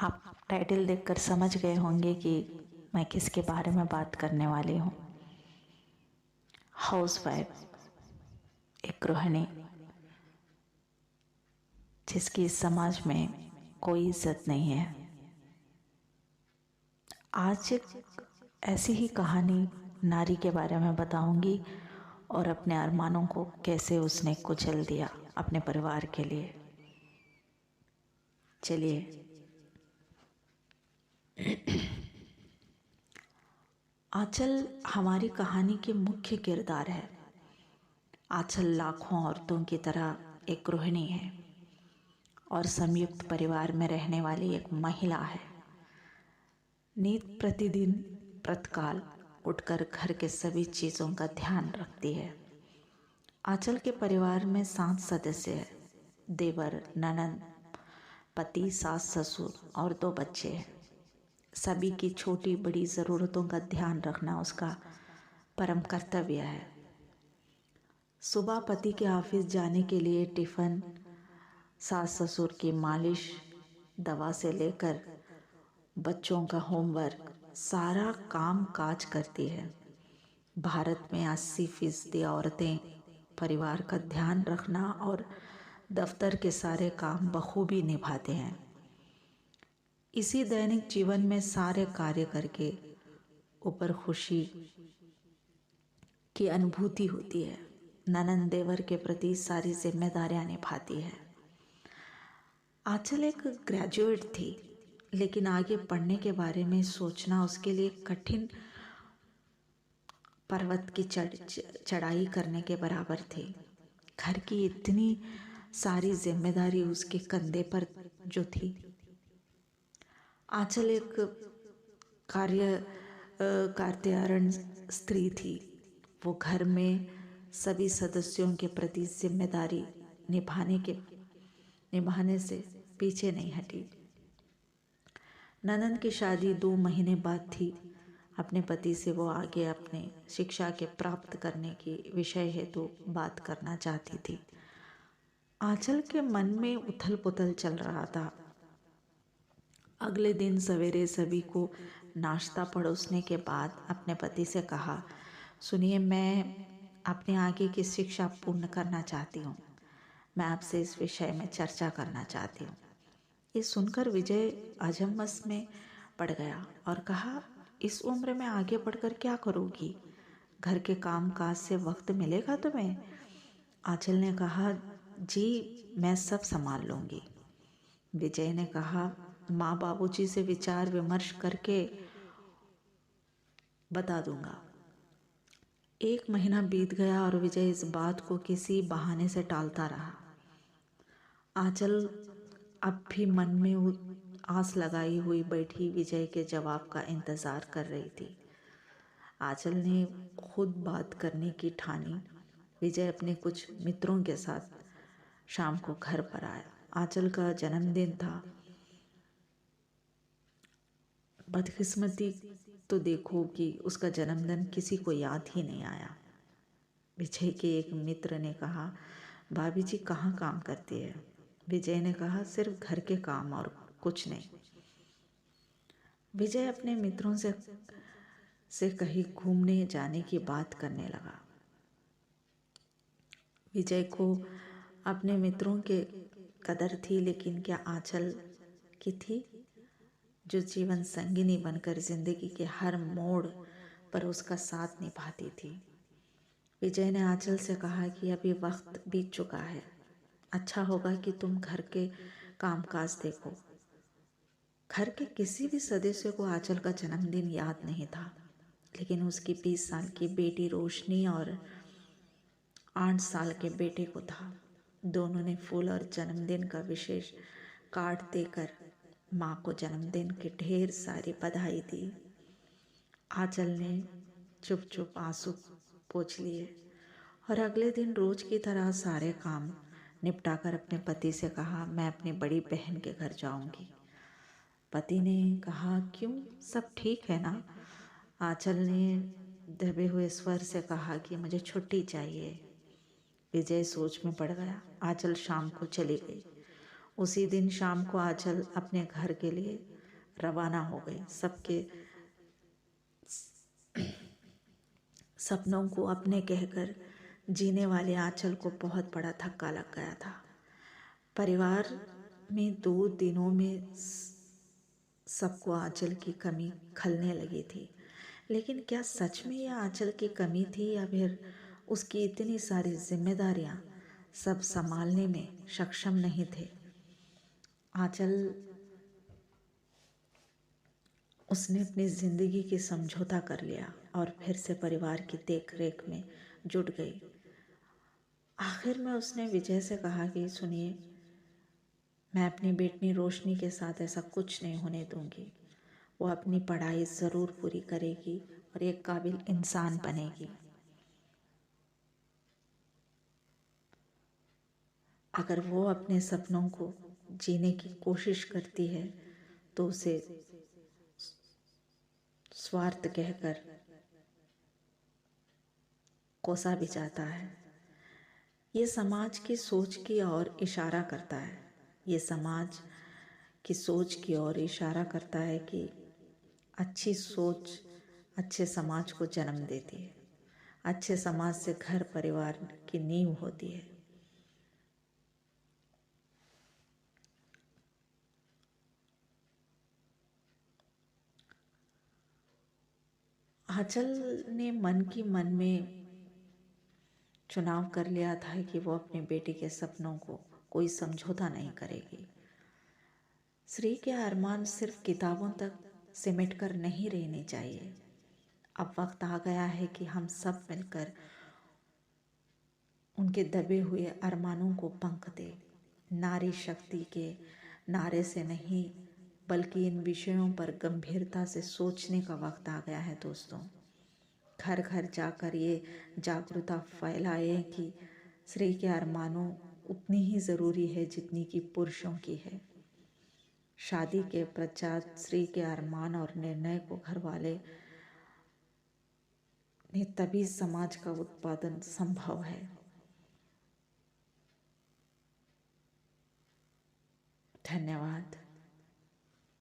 आप टाइटल देखकर समझ गए होंगे कि मैं किसके बारे में बात करने वाली हूँ। हाउसवाइफ, एक गृहिणी जिसकी इस समाज में कोई इज्जत नहीं है। आज एक ऐसी ही कहानी नारी के बारे में बताऊंगी और अपने अरमानों को कैसे उसने कुचल दिया अपने परिवार के लिए। चलिए, आंचल हमारी कहानी के मुख्य किरदार है। आंचल लाखों औरतों की तरह एक गृहिणी है और संयुक्त परिवार में रहने वाली एक महिला है। नित प्रतिदिन प्रातःकाल उठकर घर के सभी चीज़ों का ध्यान रखती है। आंचल के परिवार में 7 सदस्य हैं। देवर, ननद, पति, सास, ससुर और 2 बच्चे हैं। सभी की छोटी बड़ी ज़रूरतों का ध्यान रखना उसका परम कर्तव्य है। सुबह पति के ऑफिस जाने के लिए टिफ़िन, सास ससुर की मालिश, दवा से लेकर बच्चों का होमवर्क, सारा काम काज करती है। भारत में 80% औरतें परिवार का ध्यान रखना और दफ्तर के सारे काम बखूबी निभाते हैं। इसी दैनिक जीवन में सारे कार्य करके ऊपर खुशी की अनुभूति होती है। ननद देवर के प्रति सारी जिम्मेदारियां निभाती है। आंचल एक ग्रेजुएट थी, लेकिन आगे पढ़ने के बारे में सोचना उसके लिए कठिन पर्वत की चढ़ाई करने के बराबर थी। घर की इतनी सारी जिम्मेदारी उसके कंधे पर जो थी। आंचल एक कार्यारण स्त्री थी। वो घर में सभी सदस्यों के प्रति जिम्मेदारी निभाने से पीछे नहीं हटी। ननद की शादी 2 महीने बाद थी। अपने पति से वो आगे अपने शिक्षा के प्राप्त करने की विषय हेतु बात करना चाहती थी। आंचल के मन में उथल पुथल चल रहा था। अगले दिन सवेरे सभी को नाश्ता परोसने के बाद अपने पति से कहा, सुनिए, मैं अपने आगे की शिक्षा पूर्ण करना चाहती हूँ। मैं आपसे इस विषय में चर्चा करना चाहती हूँ। ये सुनकर विजय अजमस में पड़ गया और कहा, इस उम्र में आगे बढ़कर क्या करोगी? घर के काम काज से वक्त मिलेगा तुम्हें? आंचल ने कहा, जी मैं सब संभाल लूँगी। विजय ने कहा, माँ बाबूजी से विचार विमर्श करके बता दूंगा। 1 महीना बीत गया और विजय इस बात को किसी बहाने से टालता रहा। आंचल अब भी मन में आस लगाई हुई बैठी विजय के जवाब का इंतज़ार कर रही थी। आंचल ने खुद बात करने की ठानी। विजय अपने कुछ मित्रों के साथ शाम को घर पर आया। आंचल का जन्मदिन था। बदकिस्मती तो देखो कि उसका जन्मदिन किसी को याद ही नहीं आया। विजय के एक मित्र ने कहा, भाभी जी कहाँ काम करती है? विजय ने कहा, सिर्फ घर के काम और कुछ नहीं। विजय अपने मित्रों से कहीं घूमने जाने की बात करने लगा। विजय को अपने मित्रों के कदर थी, लेकिन क्या आंचल की थी, जो जीवन संगिनी बनकर जिंदगी के हर मोड़ पर उसका साथ निभाती थी। विजय ने आंचल से कहा कि अभी वक्त बीत चुका है। अच्छा होगा कि तुम घर के कामकाज देखो। घर के किसी भी सदस्य को आंचल का जन्मदिन याद नहीं था, लेकिन उसकी 20 साल की बेटी रोशनी और 8 साल के बेटे को था। दोनों ने फूल और जन्मदिन का विशेष कार्ड देकर माँ को जन्मदिन की ढेर सारी बधाई दी। आंचल ने चुप चुप आंसू पोंछ लिए और अगले दिन रोज की तरह सारे काम निपटाकर अपने पति से कहा, मैं अपनी बड़ी बहन के घर जाऊंगी। पति ने कहा, क्यों, सब ठीक है ना? आंचल ने दबे हुए स्वर से कहा कि मुझे छुट्टी चाहिए। विजय सोच में पड़ गया। आंचल शाम को चली गई। उसी दिन शाम को आंचल अपने घर के लिए रवाना हो गई। सबके सपनों को अपने कहकर जीने वाले आंचल को बहुत बड़ा धक्का लग गया था। परिवार में 2 दिनों में सबको आंचल की कमी खलने लगी थी। लेकिन क्या सच में यह आंचल की कमी थी या फिर उसकी इतनी सारी जिम्मेदारियां सब संभालने में सक्षम नहीं थे? आंचल उसने अपनी जिंदगी की समझौता कर लिया और फिर से परिवार की देख रेख में जुट गई। आखिर में उसने विजय से कहा कि सुनिए, मैं अपनी बेटी रोशनी के साथ ऐसा कुछ नहीं होने दूंगी। वो अपनी पढ़ाई ज़रूर पूरी करेगी और एक काबिल इंसान बनेगी। अगर वो अपने सपनों को जीने की कोशिश करती है तो उसे स्वार्थ कहकर कोसा भी जाता है। ये समाज की सोच की ओर इशारा करता है। ये समाज की सोच की ओर इशारा करता है कि अच्छी सोच अच्छे समाज को जन्म देती है। अच्छे समाज से घर परिवार की नींव होती है। आंचल ने मन में चुनाव कर लिया था कि वो अपनी बेटी के सपनों को कोई समझौता नहीं करेगी। श्री के अरमान सिर्फ किताबों तक सिमट कर नहीं रहने चाहिए। अब वक्त आ गया है कि हम सब मिलकर उनके दबे हुए अरमानों को पंख दें। नारी शक्ति के नारे से नहीं, बल्कि इन विषयों पर गंभीरता से सोचने का वक्त आ गया है दोस्तों। घर घर जाकर ये जागरूकता फैलाएं कि स्त्री के अरमानों उतनी ही ज़रूरी है जितनी कि पुरुषों की है। शादी के पश्चात स्त्री के अरमान और निर्णय को घर वाले ने तभी समाज का उत्पादन संभव है। धन्यवाद।